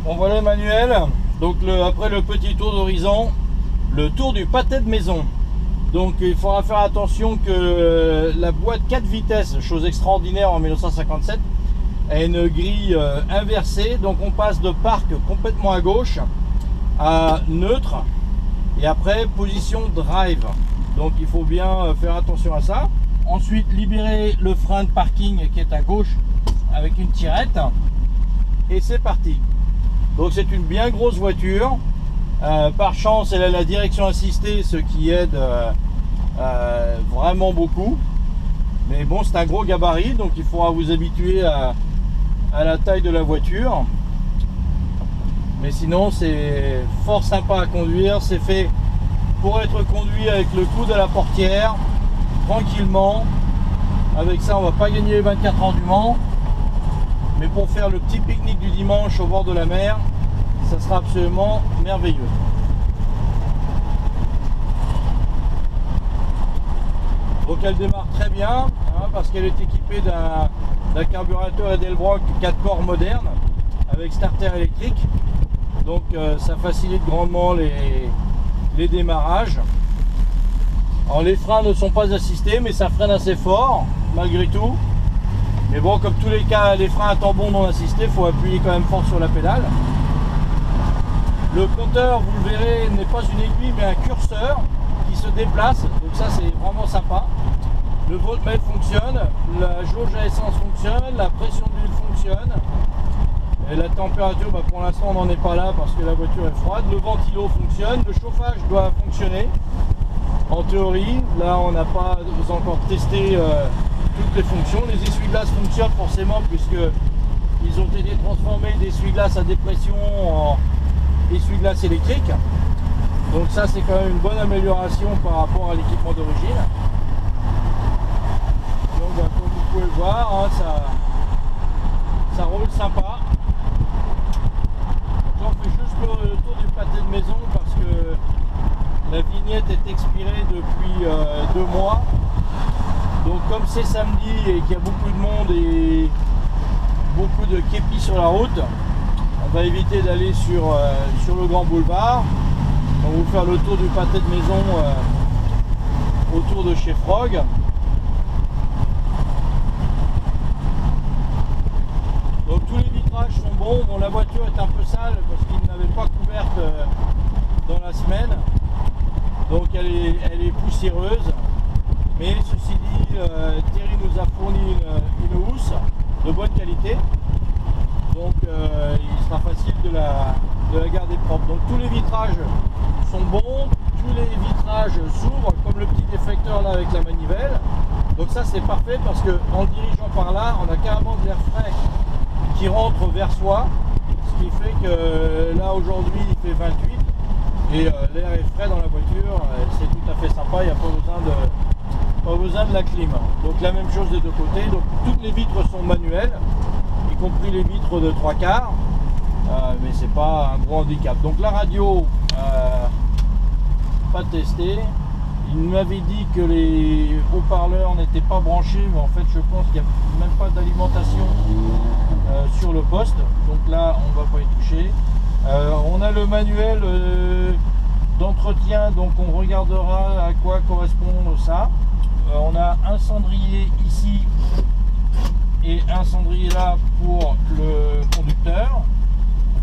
On voit les manuels. Donc après le petit tour d'horizon, le tour du pâté de maison. Donc il faudra faire attention que la boîte 4 vitesses, chose extraordinaire en 1957, a une grille inversée. Donc on passe de parc complètement à gauche à neutre et après position drive. Donc il faut bien faire attention à ça. Ensuite libérer le frein de parking qui est à gauche avec une tirette et c'est parti. Donc c'est une bien grosse voiture. Par chance elle a la direction assistée, ce qui aide vraiment beaucoup. Mais bon, c'est un gros gabarit, donc il faudra vous habituer à la taille de la voiture. Mais sinon c'est fort sympa à conduire. C'est fait pour être conduit avec le coude à la portière, tranquillement. Avec ça on va pas gagner les 24 heures du Mans, mais pour faire le petit pique-nique du dimanche au bord de la mer, ça sera absolument merveilleux. Donc elle démarre très bien, hein, parce qu'elle est équipée d'un carburateur Edelbrock 4 corps moderne avec starter électrique. Donc ça facilite grandement les démarrages. Alors les freins ne sont pas assistés, mais ça freine assez fort malgré tout. Mais bon, comme tous les cas, les freins à tambon non assistés, il faut appuyer quand même fort sur la pédale. Le compteur, vous le verrez, n'est pas une aiguille mais un curseur qui se déplace, donc ça c'est vraiment sympa. Le voltmètre fonctionne, la jauge à essence fonctionne, la pression d'huile fonctionne. Et la température, pour l'instant on n'en est pas là parce que la voiture est froide. Le ventilo fonctionne, le chauffage doit fonctionner. En théorie, là on n'a pas encore testé toutes les fonctions. Les essuie-glaces fonctionnent forcément puisque ils ont été transformés d'essuie-glaces à dépression en essuie-glaces électriques. Donc ça c'est quand même une bonne amélioration par rapport à l'équipement d'origine. Donc comme vous pouvez le voir, hein, ça roule sympa. Donc là on fait juste le tour du pâté de maison parce que la vignette est expirée depuis 2 mois. Donc comme c'est samedi et qu'il y a beaucoup de monde et beaucoup de képis sur la route, on va éviter d'aller sur le grand boulevard. On va vous faire le tour du pâté de maison autour de chez Frog. Donc tous les vitrages sont bons. Bon, la voiture est un peu sale parce qu'il n'avait pas couverte dans la semaine. Donc elle est poussiéreuse. Mais ceci dit, Thierry nous a fourni une housse de bonne qualité. Donc il sera facile de la garder propre. Donc tous les vitrages sont bons, tous les vitrages s'ouvrent comme le petit déflecteur là avec la manivelle. Donc ça c'est parfait parce que en le dirigeant par là, on a carrément de l'air frais qui rentre vers soi. Ce qui fait que là aujourd'hui il fait 28 et l'air est frais dans la voiture, c'est tout à fait sympa, il n'y a pas besoin de la clim. Donc la même chose des deux côtés, donc toutes les vitres sont manuelles, y compris les vitres de 3/4, mais c'est pas un gros handicap. Donc la radio, pas testé. Il m'avait dit que les haut-parleurs n'étaient pas branchés, mais en fait je pense qu'il n'y a même pas d'alimentation sur le poste, donc là on va pas y toucher. On a le manuel d'entretien, donc on regardera à quoi correspond ça. On a un cendrier ici et un cendrier là pour le conducteur.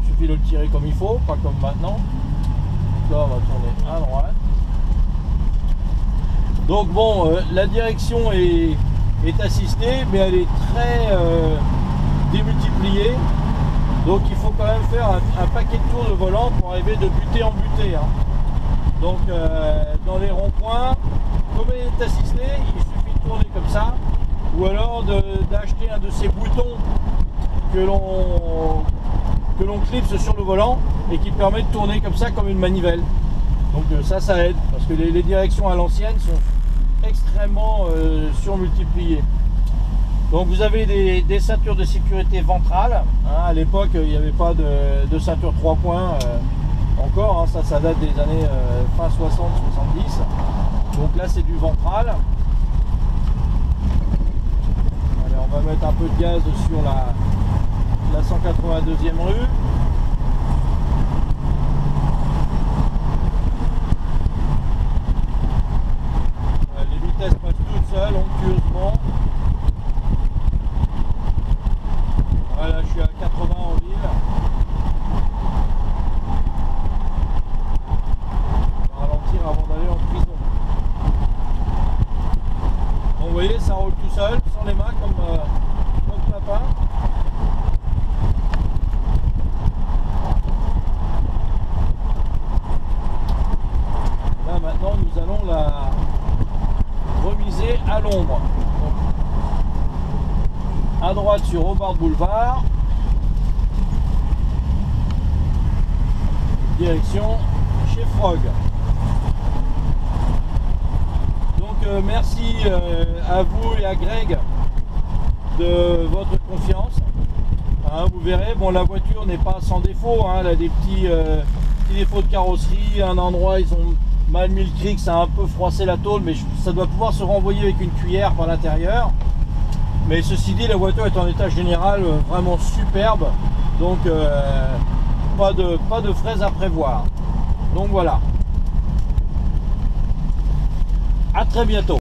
Il suffit de le tirer comme il faut, pas comme maintenant. Là on va tourner à droite. Donc bon, la direction est assistée, mais elle est très démultipliée. Donc il faut quand même faire un paquet de tours de volant pour arriver de butée en butée. Hein. Donc dans les ronds-points, comme elle est assistée, il suffit de tourner comme ça, ou alors d'acheter un de ces boutons que l'on clipse sur le volant et qui permet de tourner comme ça comme une manivelle. Donc ça aide, parce que les directions à l'ancienne sont extrêmement surmultipliées. Donc vous avez des ceintures de sécurité ventrale. Hein, à l'époque, il n'y avait pas de ceinture 3 points encore. Hein, ça date des années fin 60-70. Donc là, c'est du ventral. Allez, on va mettre un peu de gaz sur la 182e rue. vitesse passe toute seule, onctueusement. Voilà, je suis à 80 en ville. On va ralentir avant d'aller en prison. Bon, vous voyez, ça roule tout seul, sans les mains, comme papa. Là, maintenant, nous allons la remiser à l'ombre. À droite sur Hobart Boulevard, direction chez Frog. Donc merci à vous et à Greg de votre confiance. Hein, vous verrez, bon, la voiture n'est pas sans défaut, hein, elle a des petits défauts de carrosserie, un endroit ils ont mal mis le cric, ça a un peu froissé la tôle, mais ça doit pouvoir se renvoyer avec une cuillère par l'intérieur. Mais ceci dit, la voiture est en état général vraiment superbe, donc pas de frais à prévoir. Donc voilà. À très bientôt.